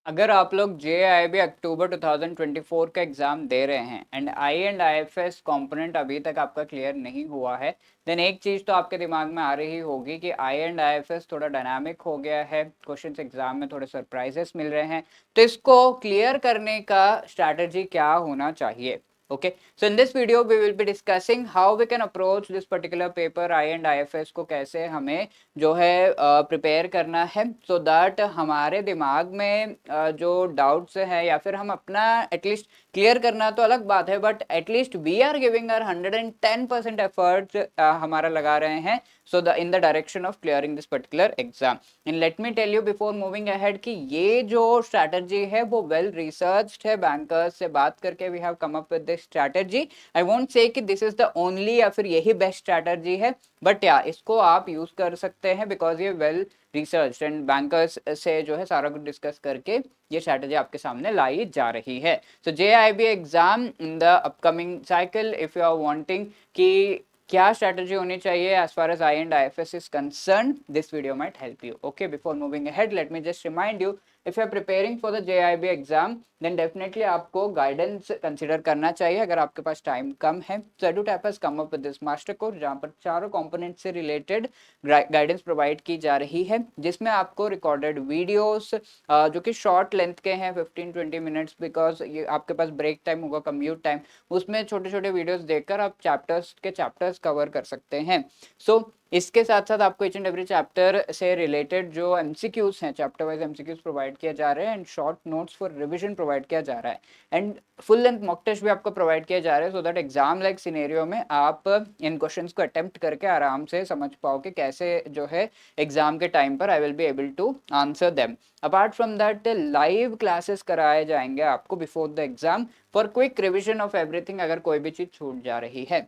अगर आप लोग JIB अक्टूबर 2024 का एग्जाम दे रहे हैं एंड IFS कंपोनेंट अभी तक आपका क्लियर नहीं हुआ है, देन एक चीज तो आपके दिमाग में आ रही होगी कि IFS थोड़ा डायनामिक हो गया है, क्वेश्चंस एग्जाम में थोड़े सरप्राइजेस मिल रहे हैं, तो इसको क्लियर करने का स्ट्रैटेजी क्या होना चाहिए। Okay, so in this video we will be discussing how we can approach this particular paper IFS को कैसे हमें जो है प्रिपेयर करना है, सो दैट हमारे दिमाग में जो डाउट्स है या फिर हम अपना एटलीस्ट क्लियर करना तो अलग बात है, but at least we are giving our 110% effort हमारा लगा रहे हैं, so the in the direction of clearing this particular exam. And let me tell you before moving ahead कि ये जो स्ट्रैटेजी है वो वेल रिसर्च्ड है, बैंकर्स से बात करके we have come up with this strategy. I won't say कि दिस इज द ओनली या फिर यही बेस्ट स्ट्रैटेजी है, बट या इसको आप यूज कर सकते हैं बिकॉज ये वेल रिसर्च एंड बैंकर्स से जो है सारा कुछ डिस्कस करके ये स्ट्रैटेजी आपके सामने लाई जा रही है। So JIB exam in the upcoming cycle, if you are wanting कि क्या स्ट्रैटेजी होनी चाहिए as far as IFS is concerned, this video might help you. Okay, before moving ahead, let me just remind you, if you are preparing for the JIB exam, then definitely आपको guidance consider करना चाहिए अगर आपके पास time कम है। So EduTap has come up with this master course जहाँ पर चारों component से रिलेटेड गाइडेंस प्रोवाइड की जा रही है, जिसमें आपको रिकॉर्डेड वीडियोस जो कि शॉर्ट लेंथ के हैं 15-20 मिनट्स, बिकॉज ये आपके पास ब्रेक टाइम होगा, कम्यूट टाइम, उसमें छोटे छोटे वीडियोस देखकर आप चैप्टर्स कवर कर सकते हैं। सो इसके साथ साथ आपको ईच एंड एवरी चैप्टर से रिलेटेड जो एमसीक्यूज हैं, चैप्टर वाइज एमसीक्यूज प्रोवाइड किया जा रहे हैं and short notes for revision provide किया जा रहा है, and full length mock test भी आपको प्रोवाइड किया जा रहा है, so that exam like scenario में आप इन क्वेश्चंस को अटेम्प्ट करके आराम से समझ पाओ कि कैसे जो है एग्जाम के टाइम पर I will be able to answer them. Apart from that live classes कराए जाएंगे आपको before the exam for quick revision of everything, अगर कोई भी चीज छूट जा रही है।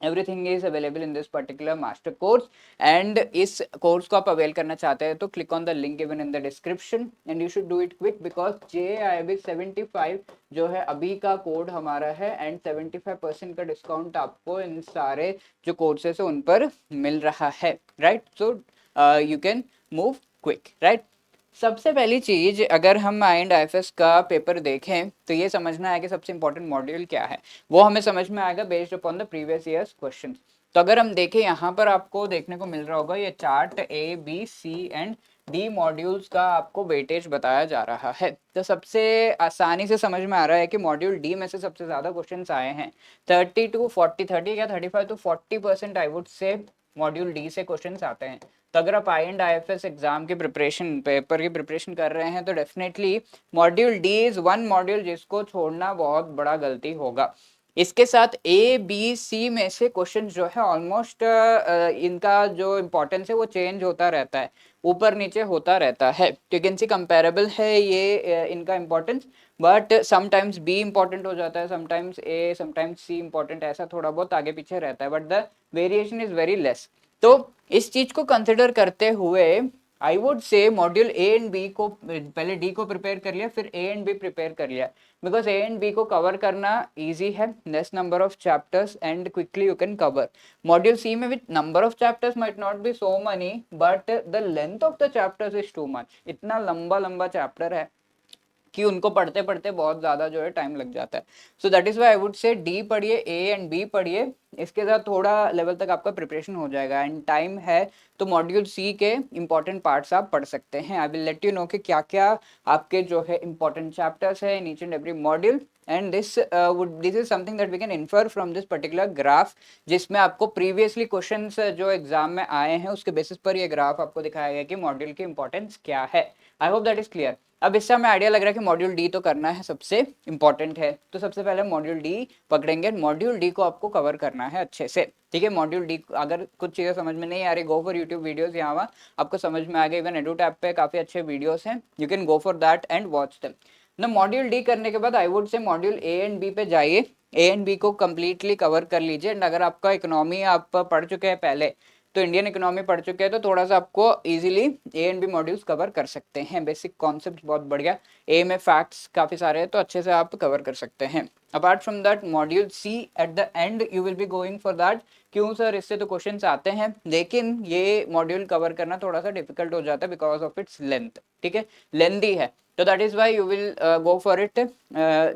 Everything is available in this particular master course, and इस कोर्स को आप अवेल करना चाहते हैं तो click on the link given in the description, and you should do it quick because JIB 75 जो है अभी का कोड हमारा है, एंड 75% का डिस्काउंट आपको इन सारे जो कोर्सेस है उन पर मिल रहा है, right. So you can move quick, right. सबसे पहली चीज, अगर हम IFS का पेपर देखें तो ये समझना है कि सबसे इंपॉर्टेंट मॉड्यूल क्या है, वो हमें समझ में आएगा based upon the previous years question. तो अगर हम देखें यहाँ पर आपको देखने को मिल रहा होगा ये chart A B C and D modules का आपको वेटेज बताया जा रहा है। तो सबसे आसानी से समझ में आ रहा है कि मॉड्यूल D में से सबसे ज्यादा क्वेश्चंस आए हैं, 30 to 40, 30 या 35 to 40% आई वुड से मॉड्यूल D से क्वेश्चंस आते हैं। तो अगर आप IFS एग्जाम की प्रिपरेशन, पेपर की प्रिपरेशन कर रहे हैं तो definitely module D is one module जिसको छोड़ना बहुत बड़ा गलती होगा। इसके साथ A B C में से क्वेश्चन जो है ऑलमोस्ट इनका जो इम्पोर्टेंस है वो चेंज होता रहता है, ऊपर नीचे होता रहता है, तो यू कैन सी कंपेरेबल है ये इनका importance, but sometimes B important हो जाता है, sometimes A, sometimes C important, ऐसा थोड़ा बहुत आगे पीछे रहता है, but the variation is very less. तो इस चीज को कंसिडर करते हुए आई वुड से मॉड्यूल A एंड B को पहले D को प्रिपेयर कर लिया, फिर A एंड B प्रिपेयर कर लिया, बिकॉज A एंड B को कवर करना इजी है, less number of chapters and quickly you can cover. Module C में भी number of chapters might not be so money, but the length of the chapters is too much, इतना लंबा लंबा chapter है कि उनको पढ़ते पढ़ते बहुत ज्यादा जो है टाइम लग जाता है। So that is why I would say D पढ़िए, A एंड B पढ़िए, इसके साथ थोड़ा लेवल तक आपका प्रिपरेशन हो जाएगा, एंड टाइम है तो मॉड्यूल C के इंपॉर्टेंट पार्ट्स आप पढ़ सकते हैं। I will let you know कि क्या क्या आपके जो है इंपॉर्टेंट चैप्टर्स है in each and every module, and this is something that we can infer from this particular graph, जिसमें आपको प्रीवियसली क्वेश्चंस जो एग्जाम में आए हैं उसके बेसिस पर ये ग्राफ आपको दिखाया गया कि मॉड्यूल की इंपॉर्टेंस क्या है। I hope that is clear. अब इससे हमें आइडिया लग रहा है कि मॉड्यूल D तो करना है, सबसे इंपॉर्टेंट है, तो सबसे पहले मॉड्यूल D पकड़ेंगे, मॉड्यूल D को आपको कवर करना है अच्छे से, ठीक है। मॉड्यूल D अगर कुछ चीजें समझ में नहीं आ रही, गो फॉर यूट्यूब वीडियोस, यहाँ वहाँ आपको समझ में आ गए, इवन EduTap पे काफी अच्छे वीडियोस हैं, you can go for that and watch them ना। मॉड्यूल D करने के बाद आई वुड से मॉड्यूल A एंड B पे जाइए, A एंड B को कंप्लीटली कवर कर लीजिए, एंड अगर आपका इकोनॉमी आप पढ़ चुके हैं पहले, तो इंडियन इकोनॉमी पढ़ चुके हैं तो थोड़ा सा आपको easily A and B modules cover कर सकते हैं, बेसिक कॉन्सेप्ट बहुत बढ़िया, ए में फैक्ट्स काफी सारे हैं तो अच्छे से आप कवर कर सकते हैं। Apart from that module C at the end you will be going for that, क्यों सर इससे तो क्वेश्चंस आते हैं, लेकिन ये मॉड्यूल कवर करना थोड़ा सा डिफिकल्ट हो जाता है बिकॉज ऑफ इट्स लेंथ, ठीक है, लेंथी है। तो that is why you will go for it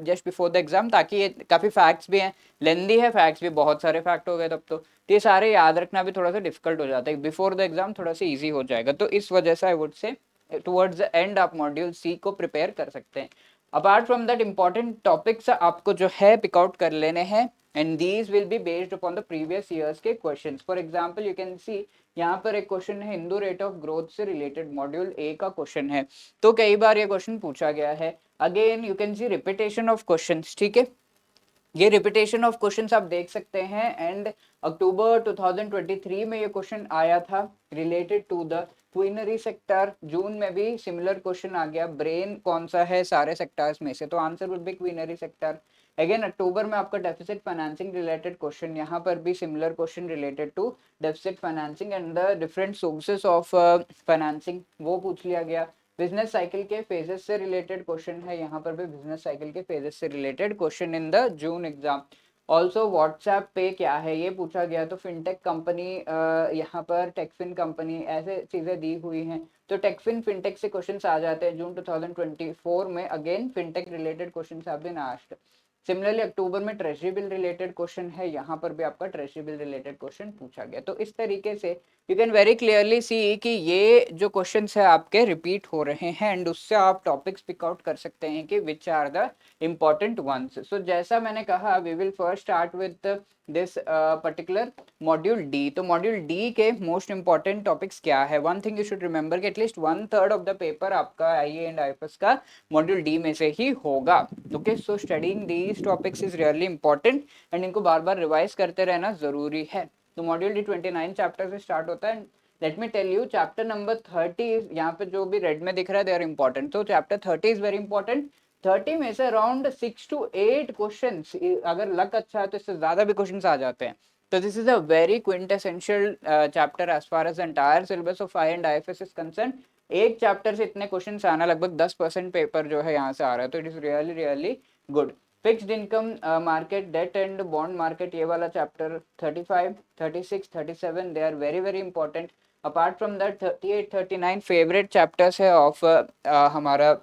just before the exam, ताकि ये काफी फैक्ट्स भी हैं, लेंदी है फैक्ट्स भी, बहुत सारे फैक्ट हो गए तब तो ये सारे याद रखना भी थोड़ा सा डिफिकल्ट हो जाता है, बिफोर द एग्जाम थोड़ा सा इजी हो जाएगा। तो इस वजह से I would say towards the end आप मॉड्यूल सी को प्रिपेयर कर सकते हैं। Apart from that important topics आपको जो है पिकआउट कर लेने हैं, and these will be based upon the previous years के questions. For example you can see यहाँ पर एक क्वेश्चन है हिंदू रेट ऑफ ग्रोथ से रिलेटेड, मॉड्यूल ए का क्वेश्चन है, तो कई बार ये क्वेश्चन पूछा गया है। Again you can C repetition of questions, ठीक है, ये रिपीटेशन ऑफ क्वेश्चंस आप देख सकते हैं। एंड अक्टूबर 2023 में ये क्वेश्चन आया था related to the quinary sector, June में भी सिमिलर क्वेश्चन आ गया, ब्रेन कौन सा है सारे सेक्टर्स में से, तो answer would be quinary sector. Again October में आपका डेफिसिट फाइनेंसिंग रिलेटेड क्वेश्चन, यहाँ पर भी similar question related to deficit financing and the different sources of financing, वो पूछ लिया गया। बिजनेस साइकिल के फेजेस से रिलेटेड क्वेश्चन है, यहाँ पर भी बिजनेस साइकिल के फेजेस से related question in the June exam. Also WhatsApp पे क्या है ये पूछा गया, तो फिनटेक कंपनी, यहाँ पर टेकफिन कंपनी, ऐसे चीजें दी हुई हैं, तो टेकफिन फिनटेक से क्वेश्चंस आ जाते हैं जून 2024 में। Again fintech related questions have been asked. Similarly October में ट्रेजरी बिल रिलेटेड क्वेश्चन है, यहाँ पर भी आपका ट्रेजरी बिल रिलेटेड क्वेश्चन पूछा गया। तो इस तरीके से you can very clearly see कि ये जो क्वेश्चंस है आपके रिपीट हो रहे हैं, एंड उससे आप टॉपिक्स पिक आउट कर सकते हैं कि which are the important ones. So जैसा मैंने कहा, we will first start with this particular module D. तो मॉड्यूल डी के मोस्ट इंपॉर्टेंट टॉपिक्स क्या है, one thing you should remember कि एटलीस्ट 1/3 ऑफ द पेपर आपका आईए एंड आईएफएस का मॉड्यूल डी में से ही होगा। Okay, so studying these topics is really important, and इनको बार बार रिवाइज करते रहना जरूरी है। तो मॉड्यूल डी 29 चैप्टर से स्टार्ट होता है। Let me tell you, chapter number 30 यहाँ पे जो भी रेड में दिख रहा है, दे आर इंपॉर्टेंट। तो चैप्टर 30 इज वेरी इंपॉर्टेंट। 30 में से अराउंड 6 to 8 क्वेश्चन, अगर लक अच्छा है तो इससे ज्यादा भी क्वेश्चन आ जाते हैं। तो this is a very quintessential chapter as far as entire syllabus of I and IFS is concern. एक चैप्टर से इतने क्वेश्चन आना, लगभग 10% पेपर जो है यहाँ से आ रहा है, तो it is really really good. Fixed income market, debt and bond market, ये वाला chapter 35, 36, 37 they are very very important. Apart from that 38, 39 favourite chapters है ऑफ हमारा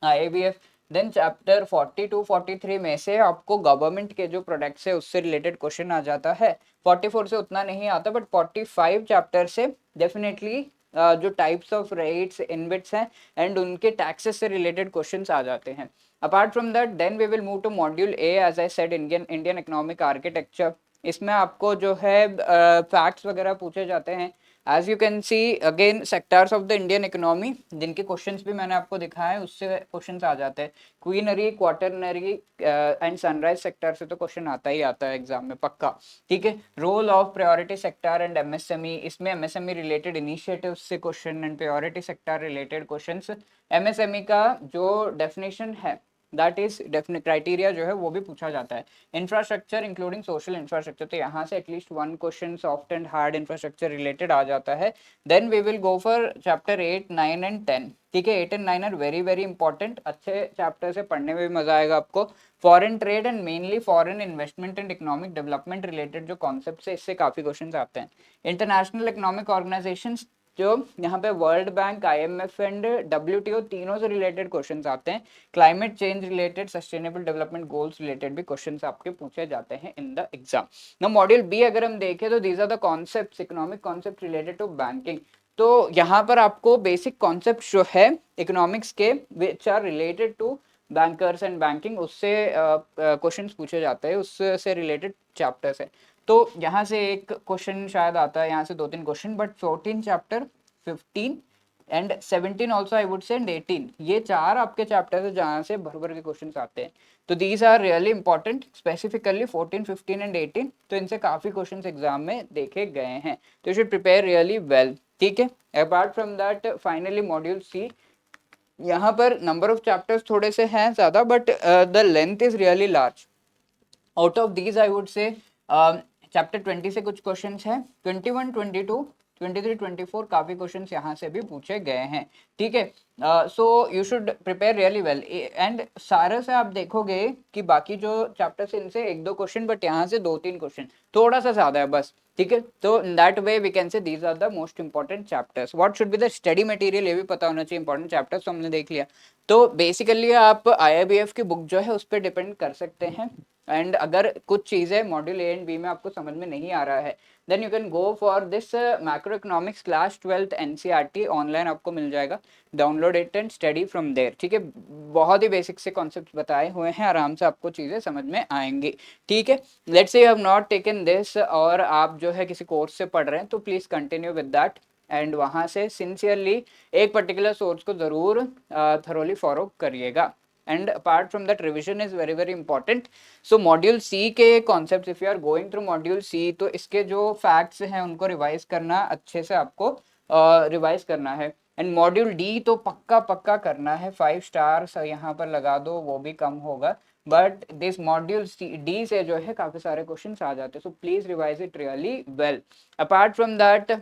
आईबीएफ। देन चैप्टर 42, 43 में से आपको गवर्नमेंट के जो प्रोडक्ट्स है उससे रिलेटेड क्वेश्चन आ जाता है। 44 से उतना नहीं आता, बट 45 चैप्टर से डेफिनेटली जो टाइप्स ऑफ रेट्स इनबिट्स हैं एंड उनके टैक्सेस से रिलेटेड क्वेश्चंस आ जाते हैं। Apart from that then we will move to module A, as I said, Indian economic architecture. इसमें आपको जो है फैक्ट्स वगैरह पूछे जाते हैं। As you can see again sectors of the Indian economy, जिनके क्वेश्चंस भी मैंने आपको दिखाए, उससे क्वेश्चंस आ जाते हैं। Quinary, quaternary and sunrise sector से तो क्वेश्चन आता ही आता है एग्जाम में पक्का, ठीक है। Role of priority sector and MSME, इसमें एमएसएमई रिलेटेड इनिशिएटिव से question and priority sector related questions. MSME का जो डेफिनेशन है, दैट इज डेफिनेट क्राइटेरिया जो है वो भी पूछा जाता है। इंफ्रास्ट्रक्चर इंक्लूडिंग सोशल इंफ्रास्ट्रक्चर, तो यहाँ से at least one question soft and hard infrastructure related आ जाता है। Then we will go for chapter 8, 9 and 10, ठीक है। 8 and 9 are very very important, अच्छे चैप्टर से पढ़ने में भी मजा आएगा आपको। Foreign trade and mainly foreign investment and economic development related जो कॉन्सेप्ट है, इससे काफी क्वेश्चन आते हैं। इंटरनेशनल इकोनॉमिक ऑर्गेनाइजेशन, जो यहाँ पे World Bank, IMF and WTO, तीनों से रिलेटेड क्वेश्चंस आते हैं। Climate change related, sustainable development goals related भी क्वेश्चंस आपके पूछे जाते हैं इन द एग्जाम। ना मॉड्यूल बी अगर हम देखें तो these are the concepts, economic concept related to banking. तो यहाँ पर आपको बेसिक कॉन्सेप्ट जो है इकोनॉमिक्स के which are related to bankers and banking, उससे क्वेश्चंस पूछे जाते हैं, उससे रिलेटेड चैप्टर्स है। तो यहाँ से एक क्वेश्चन शायद आता है, यहाँ से 2-3 question, but 14 chapter, 15 and 17 also I would से, एंड 18, ये 4 आपके चैप्टर है जहाँ से भर भर के क्वेश्चन आते हैं। तो these are really important, specifically 14, 15 and 18, तो इनसे काफी क्वेश्चन एग्जाम में देखे गए हैं, तो you should prepare really well, ठीक है। Apart from that finally module C, यहाँ पर नंबर ऑफ चैप्टर्स थोड़े से हैं ज्यादा, but the length is really large. Out of these I would say chapter 20 से कुछ क्वेश्चंस हैं, 21, 22, 23-24 काफी क्वेश्चंस यहाँ से भी पूछे गए हैं, ठीक है। So you should prepare really well, and सारे से आप देखोगे कि बाकी जो चैप्टर से इनसे 1-2 क्वेश्चन, बट यहाँ से 2-3 क्वेश्चन थोड़ा सा ज्यादा है बस, ठीक है। तो in that way we can say these are the most important chapters. What should be the study material, ये भी पता होना चाहिए। इंपॉर्टेंट चैप्टर्स तो हमने देख लिया। तो बेसिकली आप IIBF की बुक जो है उस पर डिपेंड कर सकते हैं। एंड अगर कुछ चीजें मॉड्यूल ए एंड बी में आपको समझ में नहीं आ रहा है, then you can go for this macro economics class 12th NCERT, online आपको मिल जाएगा। Download it and study from there, ठीक है। बहुत ही बेसिक से कॉन्सेप्ट बताए हुए हैं, आराम से आपको चीजें समझ में आएंगी, ठीक है। Let's say you have not taken this और आप जो है किसी कोर्स से पढ़ रहे हैं, तो please continue with that and वहां से सिंसियरली एक पर्टिकुलर सोर्स को जरूर थरोली फॉलो करिएगा। And apart from that revision is very very important. So module C के concept, if you are going through module C, तो इसके जो फैक्ट्स हैं उनको रिवाइज करना, अच्छे से आपको रिवाइज करना है। एंड मॉड्यूल डी तो पक्का पक्का करना है, 5 स्टार्स यहाँ पर लगा दो, वो भी कम होगा। बट दिस मॉड्यूल डी से जो है काफी सारे क्वेश्चंस आ जाते हैं, so please revise it really well. Apart from that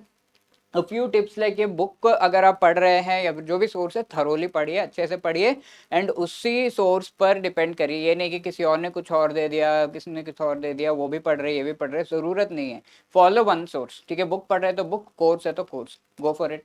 a few tips, like ये बुक अगर आप पढ़ रहे हैं या जो भी सोर्स है, थरोली पढ़िए, अच्छे से पढ़िए एंड उसी सोर्स पर डिपेंड करिए। ये नहीं कि किसी और ने कुछ और दे दिया, किसी ने कुछ और दे दिया, वो भी पढ़ रहे ये भी पढ़ रहे, जरूरत नहीं है। फॉलो वन सोर्स, ठीक है। बुक पढ़ रहे तो बुक, कोर्स है तो course, go for it.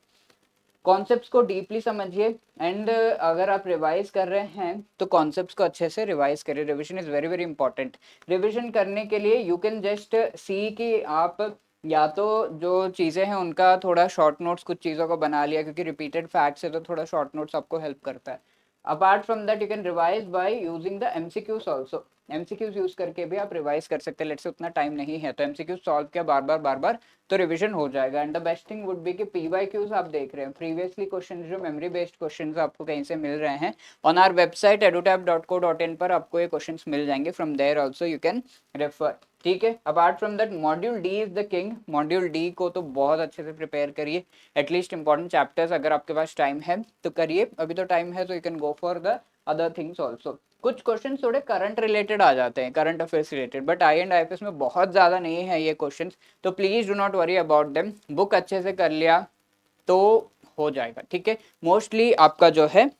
Concepts को डीपली समझिए एंड अगर आप रिवाइज कर रहे हैं तो कॉन्सेप्ट्स को अच्छे से रिवाइज करिए। Revision is very very important. Revision करने के लिए यू कैन जस्ट सी कि आप या तो जो चीज़ें हैं उनका थोड़ा शॉर्ट नोट्स कुछ चीज़ों को बना लिया, क्योंकि रिपीटेड फैक्ट्स है तो थोड़ा शॉर्ट नोट्स आपको हेल्प करता है। Apart from that you can revise by using the MCQs also. MCQs use करके भी आप रिवाइज कर सकते हैं। लेट्स से उतना टाइम नहीं है तो MCQs सॉल्व किया बार बार तो रिवीजन हो जाएगा। And the best thing would be कि PYQs आप देख रहे हैं, प्रीवियसली क्वेश्चन जो मेमोरी बेस्ड क्वेश्चन आपको कहीं से मिल रहे हैं, ऑन आवर वेबसाइट edutab.co.in पर आपको ये क्वेश्चंस मिल जाएंगे। From there also you can refer, ठीक है। Apart from that module D is the king. Module D को तो बहुत अच्छे से प्रिपेयर करिए, एटलीस्ट इंपॉर्टेंट चैप्टर्स अगर आपके पास टाइम है तो करिए, अभी तो टाइम है, तो you can go for the other things also. कुछ क्वेश्चन थोड़े करंट रिलेटेड आ जाते हैं, current affairs related, but IIFS में बहुत ज्यादा नहीं है ये क्वेश्चन, तो please do not worry about them. Book अच्छे से कर लिया तो हो जाएगा, ठीक है। मोस्टली आपका जो है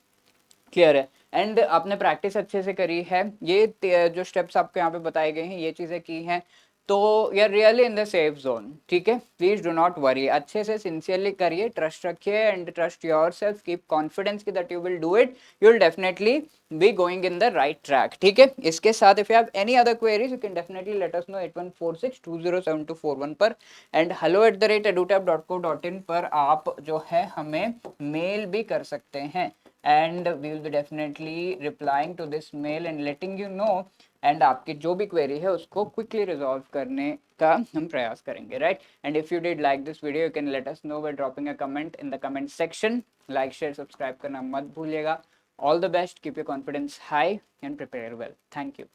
क्लियर है एंड आपने प्रैक्टिस अच्छे से करी है। ये जो स्टेप्स आपको यहाँ पे बताए गए हैं, ये चीजें की हैं, तो you are really in the safe zone, ठीक है। प्लीज डू नॉट वरी, अच्छे से सिंसियरली करिए, ट्रस्ट रखिए and trust yourself, keep confidence कि that you will do it, you will definitely be going in the right track, ठीक है। इसके साथ if you have any other queries you can definitely let us know 8146207241 पर and hello@edutab.co.in पर आप जो है हमें मेल भी कर सकते हैं and we will be definitely replying to this mail and letting you know and आपकी जो भी query है उसको quickly resolve करने का हम प्रयास करेंगे, right? And if you did like this video you can let us know by dropping a comment in the comment section. Like, share, subscribe करना मत भूलिएगा. All the best, keep your confidence high and prepare well. Thank you.